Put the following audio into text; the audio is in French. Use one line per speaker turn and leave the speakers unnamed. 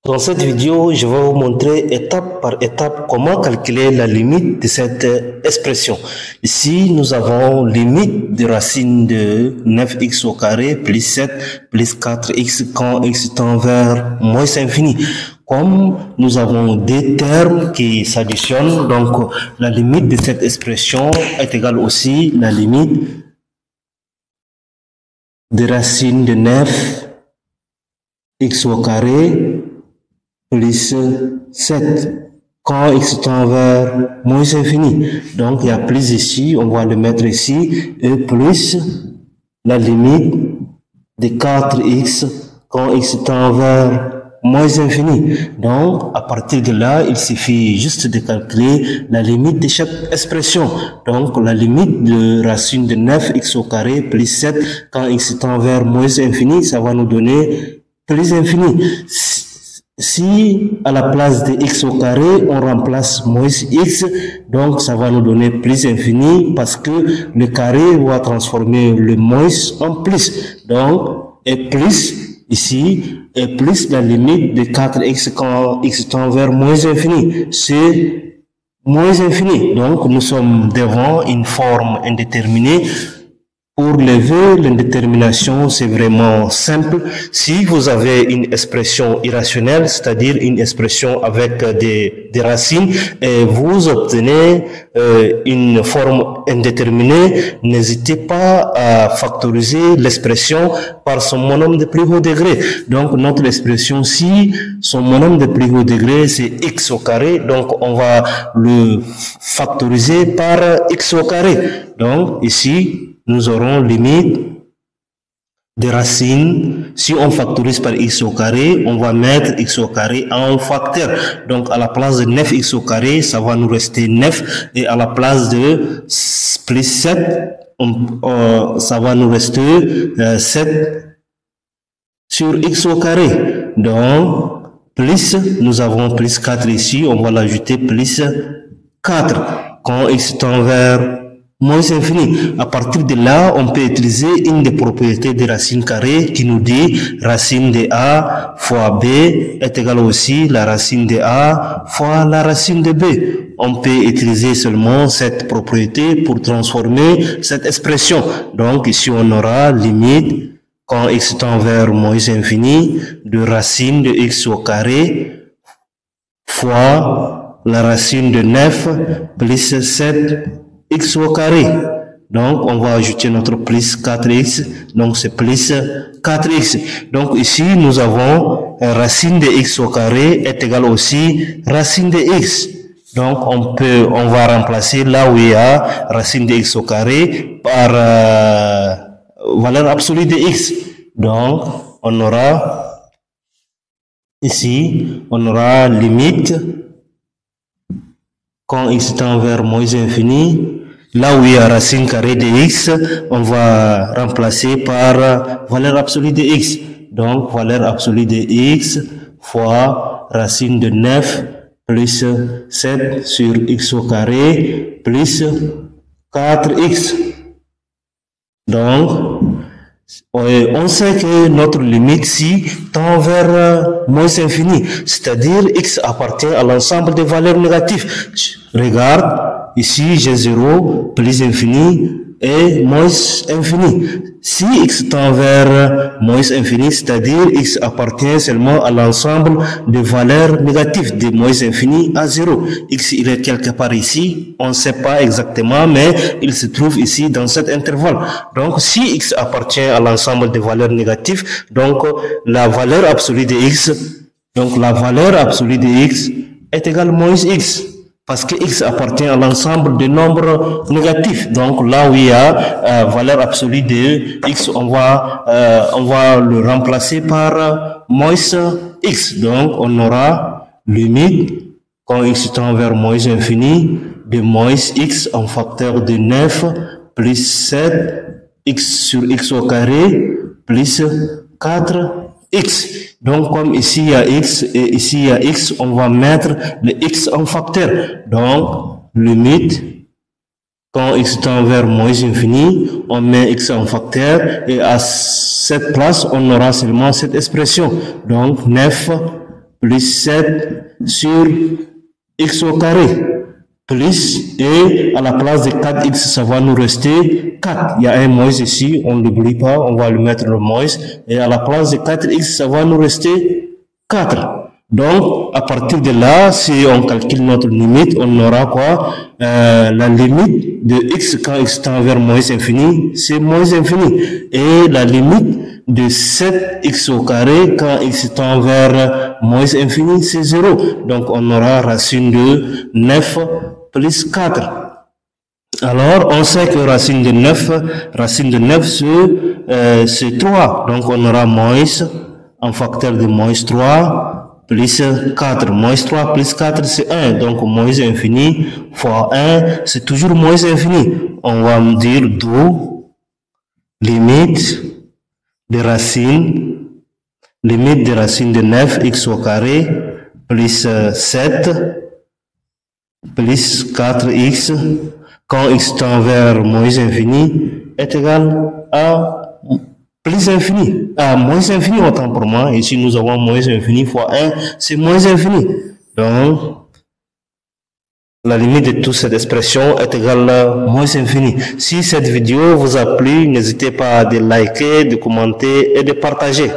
Dans cette vidéo, je vais vous montrer étape par étape comment calculer la limite de cette expression. Ici, nous avons limite de racine de 9x au carré plus 7 plus 4x quand x tend vers moins infini. Comme nous avons deux termes qui s'additionnent, donc la limite de cette expression est égale aussi la limite de racine de 9x au carré plus 7 quand x tend vers moins infini. Donc il y a plus ici, on va le mettre ici, et plus la limite de 4x quand x tend vers moins infini. Donc à partir de là, il suffit juste de calculer la limite de chaque expression. Donc la limite de racine de 9x au carré plus 7 quand x tend vers moins infini, ça va nous donner plus infini. Si à la place de x au carré, on remplace moins x, donc ça va nous donner plus infini parce que le carré va transformer le moins en plus. Donc, et plus ici, et plus la limite de 4x quand x tend vers moins infini. C'est moins infini. Donc, nous sommes devant une forme indéterminée. Pour lever l'indétermination, c'est vraiment simple. Si vous avez une expression irrationnelle, c'est-à-dire une expression avec des racines, et vous obtenez une forme indéterminée, n'hésitez pas à factoriser l'expression par son monome de plus haut degré. Donc, notre expression, si son monome de plus haut degré, c'est x au carré, donc on va le factoriser par x au carré. Donc, ici, nous aurons limite de racine. Si on factorise par x au carré, on va mettre x au carré en facteur. Donc, à la place de 9x au carré, ça va nous rester 9. Et à la place de plus 7, ça va nous rester 7 sur x au carré. Donc, plus, nous avons plus 4 ici, on va l'ajouter plus 4. Quand x tend vers moins infini. À partir de là, on peut utiliser une des propriétés des racines carrées qui nous dit racine de a fois b est égale aussi la racine de a fois la racine de b. On peut utiliser seulement cette propriété pour transformer cette expression. Donc ici, on aura limite quand x tend vers moins infini de racine de x au carré fois la racine de 9 plus 7 x au carré. Donc, on va ajouter notre plus 4x. Donc, c'est plus 4x. Donc, ici, nous avons racine de x au carré est égal aussi racine de x. Donc, on va remplacer là où il y a racine de x au carré par valeur absolue de x. Donc, on aura ici, on aura limite quand x tend vers moins infini. Là où il y a racine carrée de x, on va remplacer par valeur absolue de x. Donc, valeur absolue de x fois racine de 9 plus 7 sur x au carré plus 4x. Donc, on sait que notre limite ici tend vers moins infini, c'est-à-dire x appartient à l'ensemble des valeurs négatives. Regarde, ici j'ai 0, plus infini et moins infini. Si x tend vers moins infini, c'est-à-dire x appartient seulement à l'ensemble des valeurs négatives de moins infini à 0. X il est quelque part ici, on ne sait pas exactement, mais il se trouve ici dans cet intervalle. Donc si x appartient à l'ensemble des valeurs négatives, donc la valeur absolue de x, est égale moins x. Parce que x appartient à l'ensemble des nombres négatifs. Donc là où il y a valeur absolue de x, on va le remplacer par moins x. Donc on aura limite quand x tend vers moins infini de moins x en facteur de 9 plus 7 x sur x au carré plus 4x. Donc, comme ici il y a x et ici il y a x, on va mettre le x en facteur. Donc, limite, quand x tend vers moins infini, on met x en facteur et à cette place, on aura seulement cette expression. Donc, 9 plus 7 sur x au carré, plus, et à la place de 4x, ça va nous rester 4. Il y a un moins ici, on ne l'oublie pas, on va lui mettre le moins, et à la place de 4x, ça va nous rester 4. Donc, à partir de là, si on calcule notre limite, on aura quoi? La limite de x quand x tend vers moins infini, c'est moins infini. Et la limite de 7x au carré quand x tend vers moins infini, c'est 0. Donc, on aura racine de 9 plus 4. Alors, on sait que racine de 9, c'est 3. Donc, on aura moins, en facteur de moins 3, plus 4. Moins 3 plus 4, c'est 1. Donc, moins infini fois 1, c'est toujours moins infini. On va me dire d'où limite de racine de 9x au carré plus 7 plus 4x quand x tend vers moins infini est égal à plus infini, moins infini autant pour moi. Ici, nous avons moins infini fois 1, c'est moins infini. Donc, la limite de toute cette expression est égale à moins infini. Si cette vidéo vous a plu, n'hésitez pas à liker, de commenter et de partager.